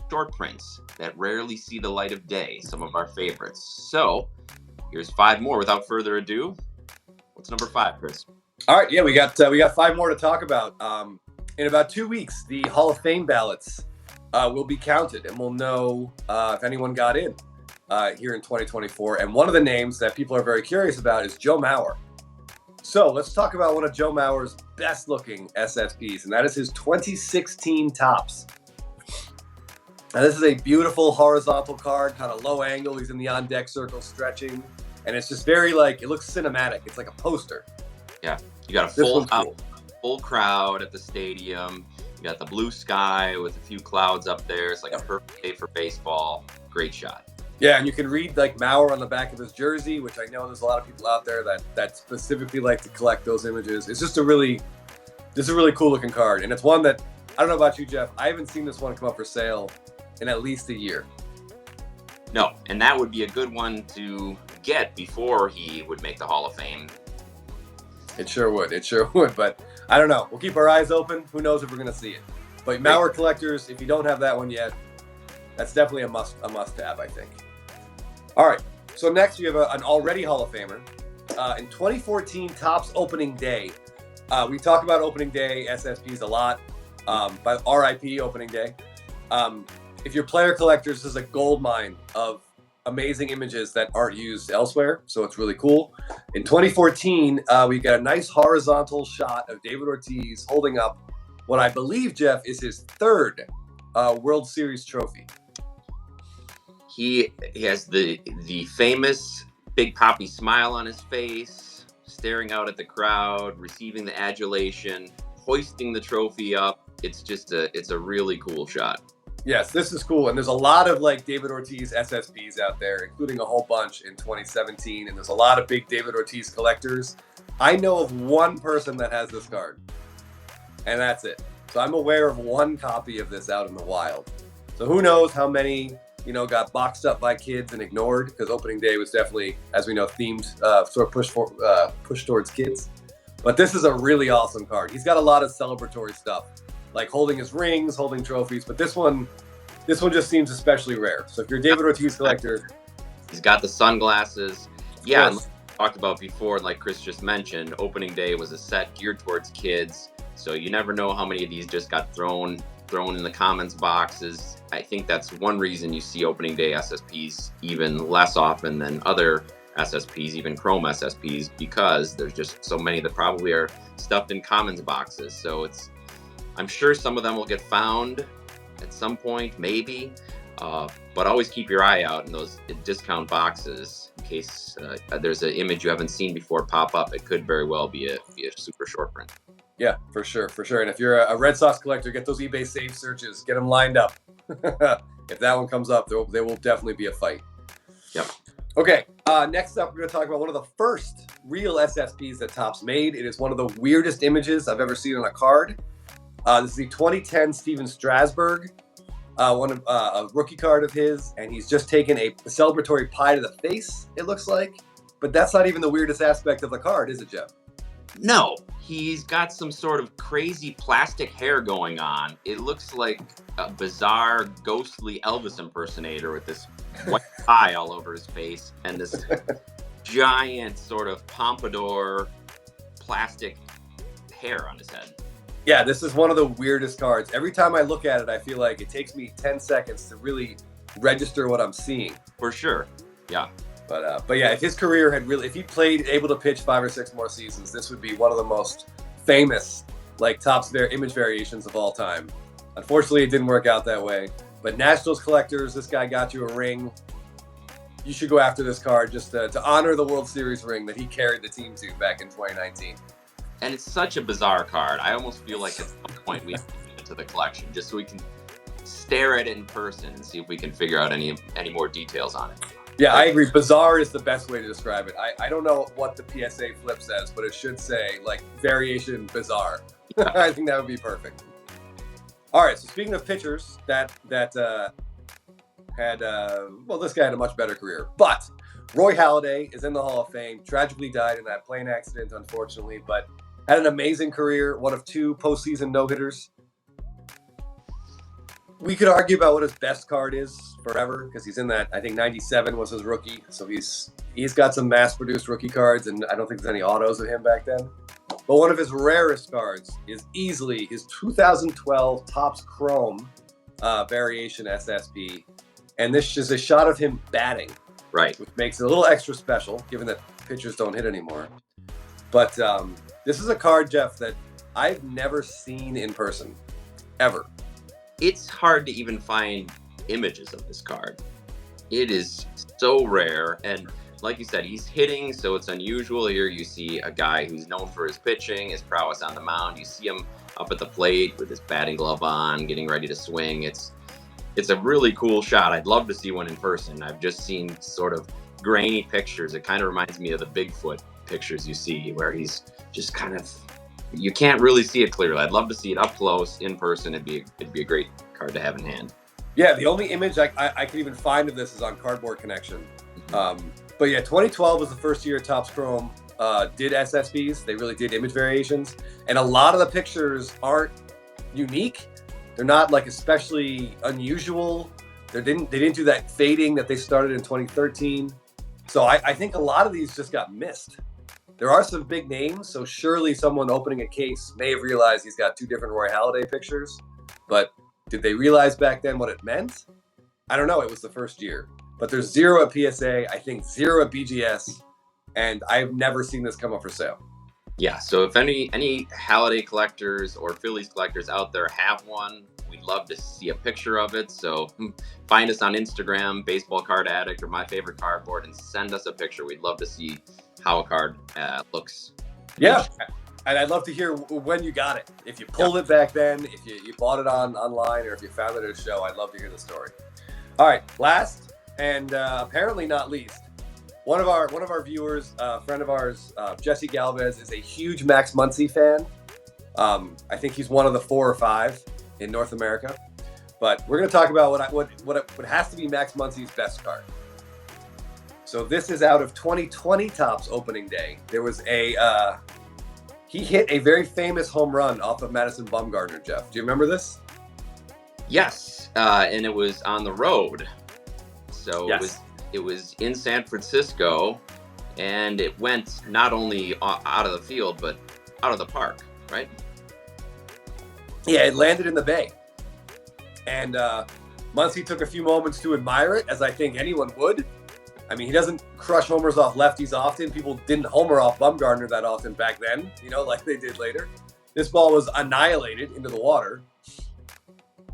short prints that rarely see the light of day, some of our favorites. So here's 5 more. Without further ado, what's number 5, Chris? All right, yeah, we got 5 more to talk about. In about 2 weeks, the Hall of Fame ballots will be counted, and we'll know if anyone got in here in 2024. And one of the names that people are very curious about is Joe Mauer. So let's talk about one of Joe Mauer's best-looking SSPs, and that is his 2016 Topps. Now, this is a beautiful horizontal card, kind of low angle. He's in the on-deck circle stretching, and it's just very, it looks cinematic. It's like a poster. Yeah, you got a full crowd at the stadium. You got the blue sky with a few clouds up there. It's like a perfect day for baseball. Great shot. Yeah, and you can read Mauer on the back of his jersey, which I know there's a lot of people out there that specifically like to collect those images. It's just a really cool looking card, and it's one that I don't know about you, Jeff. I haven't seen this one come up for sale in at least a year. No, and that would be a good one to get before he would make the Hall of Fame. It sure would, but I don't know. We'll keep our eyes open. Who knows if we're going to see it. But Mauer collectors, if you don't have that one yet, that's definitely a must-have, I think. All right, so next we have an already Hall of Famer. In 2014 Topps opening day, we talk about opening day SSPs a lot, but RIP opening day. If you're player collectors, this is a gold mine of amazing images that aren't used elsewhere, so it's really cool. In 2014, we got a nice horizontal shot of David Ortiz holding up what I believe, Jeff, is his 3rd World Series trophy. He has the famous big Papi smile on his face, staring out at the crowd, receiving the adulation, hoisting the trophy up. It's a really cool shot. Yes, this is cool. And there's a lot of David Ortiz SSPs out there, including a whole bunch in 2017. And there's a lot of big David Ortiz collectors. I know of one person that has this card, and that's it. So I'm aware of one copy of this out in the wild. So who knows how many, got boxed up by kids and ignored, because opening day was definitely, as we know, themed, sort of push towards kids. But this is a really awesome card. He's got a lot of celebratory stuff, like holding his rings, holding trophies. But this one just seems especially rare. So if you're a David Ortiz collector, he's got the sunglasses. Yeah, and talked about before, like Chris just mentioned, opening day was a set geared towards kids. So you never know how many of these just got thrown in the comments boxes. I think that's one reason you see opening day SSPs even less often than other SSPs, even Chrome SSPs, because there's just so many that probably are stuffed in comments boxes. So I'm sure some of them will get found at some point, maybe, but always keep your eye out in those discount boxes in case there's an image you haven't seen before pop up. It could very well be a super short print. Yeah, for sure. And if you're a Red Sox collector, get those eBay save searches, get them lined up. If that one comes up, there will definitely be a fight. Yep. Okay, next up, we're going to talk about one of the first real SSPs that Topps made. It is one of the weirdest images I've ever seen on a card. This is the 2010 Stephen Strasburg, a rookie card of his, and he's just taken a celebratory pie to the face, it looks like. But that's not even the weirdest aspect of the card, is it, Jeff? No, he's got some sort of crazy plastic hair going on. It looks like a bizarre, ghostly Elvis impersonator with this white eye all over his face and this giant sort of pompadour plastic hair on his head. Yeah, this is one of the weirdest cards. Every time I look at it, I feel like it takes me 10 seconds to really register what I'm seeing. For sure, yeah. But yeah, if his career if he played able to pitch 5 or 6 more seasons, this would be one of the most famous Topps image variations of all time. Unfortunately, it didn't work out that way. But Nationals collectors, this guy got you a ring. You should go after this card just to honor the World Series ring that he carried the team to back in 2019. And it's such a bizarre card. I almost feel like at some point we have to get into the collection just so we can stare at it in person and see if we can figure out any more details on it. Yeah, I agree. Bizarre is the best way to describe it. I don't know what the PSA flip says, but it should say variation bizarre. Yeah. I think that would be perfect. All right. So speaking of pitchers that had this guy had a much better career, but Roy Halladay is in the Hall of Fame. Tragically died in that plane accident, unfortunately, but had an amazing career. One of 2 postseason no-hitters. We could argue about what his best card is forever because he's in that. I think 97 was his rookie, so he's got some mass-produced rookie cards, and I don't think there's any autos of him back then. But one of his rarest cards is easily his 2012 Topps Chrome variation SSP, and this is a shot of him batting, right? Which makes it a little extra special, given that pitchers don't hit anymore. But this is a card, Jeff, that I've never seen in person, ever. It's hard to even find images of this card. It is so rare, and like you said, he's hitting, so it's unusual. Here you see a guy who's known for his pitching, his prowess on the mound. You see him up at the plate with his batting glove on, getting ready to swing. It's a really cool shot. I'd love to see one in person. I've just seen sort of grainy pictures. It kind of reminds me of the Bigfoot pictures you see, where he's just kind of, you can't really see it clearly. I'd love to see it up close in person. It'd be a great card to have in hand. Yeah, the only image I could even find of this is on Cardboard Connection. But yeah, 2012 was the first year Topps Chrome did SSPs. They really did image variations. And a lot of the pictures aren't unique. They're not like especially unusual. They didn't do that fading that they started in 2013. So I think a lot of these just got missed. There are some big names, so surely someone opening a case may have realized he's got two different Roy Halladay pictures. But did they realize back then what it meant? I don't know. It was the first year. But there's 0 at PSA, I think 0 at BGS, and I've never seen this come up for sale. Yeah, so if any Halliday collectors or Phillies collectors out there have one, we'd love to see a picture of it. So find us on Instagram, Baseball Card Addict, or My Favorite Cardboard, and send us a picture. We'd love to see how a card looks. Yeah, and I'd love to hear when you got it. If you pulled it back then, if you bought it online, or if you found it at a show, I'd love to hear the story. All right, last and apparently not least, one of our viewers, a friend of ours, Jesse Galvez, is a huge Max Muncy fan. I think he's one of the 4 or 5 in North America. But we're going to talk about what has to be Max Muncy's best card. So this is out of 2020 Topps opening day. There was he hit a very famous home run off of Madison Bumgarner, Jeff. Do you remember this? Yes, and it was on the road. So yes. It was in San Francisco, and it went not only out of the field, but out of the park, right? Yeah, it landed in the bay. And Muncy took a few moments to admire it, as I think anyone would. I mean, he doesn't crush homers off lefties often. People didn't homer off Bumgarner that often back then, like they did later. This ball was annihilated into the water.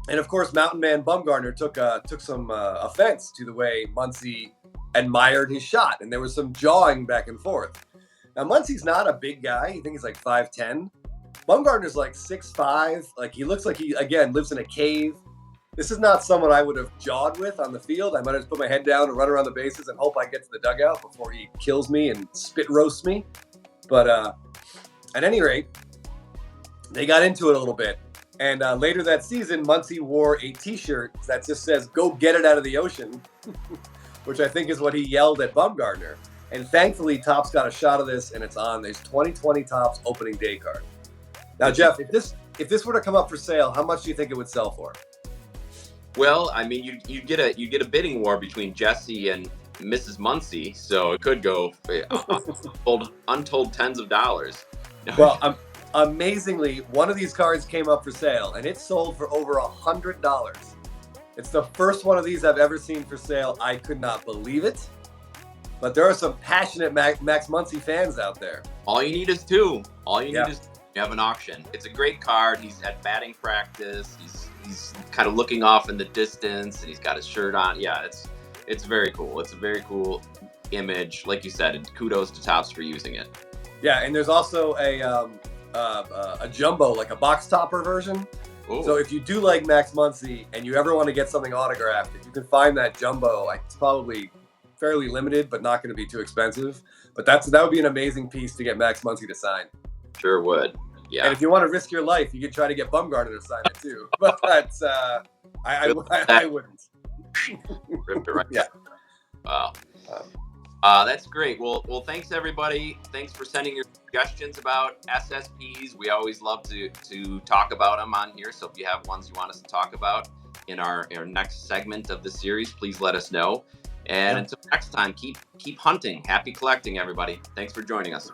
And of course, Mountain Man Bumgarner took some offense to the way Muncy admired his shot, and there was some jawing back and forth. Now, Muncy's not a big guy. I think he's like 5'10". Bumgarner's like 6'5". Like, he looks like he, again, lives in a cave. This is not someone I would have jawed with on the field. I might have just put my head down and run around the bases and hope I get to the dugout before he kills me and spit roasts me. But at any rate, they got into it a little bit. And later that season, Muncy wore a T-shirt that just says, "Go get it out of the ocean," which I think is what he yelled at Bumgarner. And thankfully, Topps got a shot of this, and it's on his 2020 Topps opening day card. Now, Jeff, if this were to come up for sale, how much do you think it would sell for? Well, I mean, you get a bidding war between Jesse and Mrs. Muncy, so it could go untold tens of dollars. Well, amazingly, one of these cards came up for sale, and it sold for over $100. It's the first one of these I've ever seen for sale. I could not believe it. But there are some passionate Max Muncy fans out there. All you need is 2. All you need is you have an auction. It's a great card. He's at batting practice. He's kind of looking off in the distance, and he's got his shirt on. Yeah, it's very cool. It's a very cool image. Like you said, and kudos to Topps for using it. Yeah, and there's also a jumbo, like a box topper version. Ooh. So if you do like Max Muncy and you ever want to get something autographed, if you can find that jumbo, it's probably fairly limited, but not going to be too expensive. But that would be an amazing piece to get Max Muncy to sign. Sure would. Yeah. And if you want to risk your life, you could try to get Bumgarner to sign it too. But I wouldn't. Ripped it right. Yeah. Wow. That's great. Well, thanks everybody. Thanks for sending your suggestions about SSPs. We always love to talk about them on here. So if you have ones you want us to talk about, in our next segment of the series, please let us know. And until next time, keep hunting. Happy collecting, everybody. Thanks for joining us.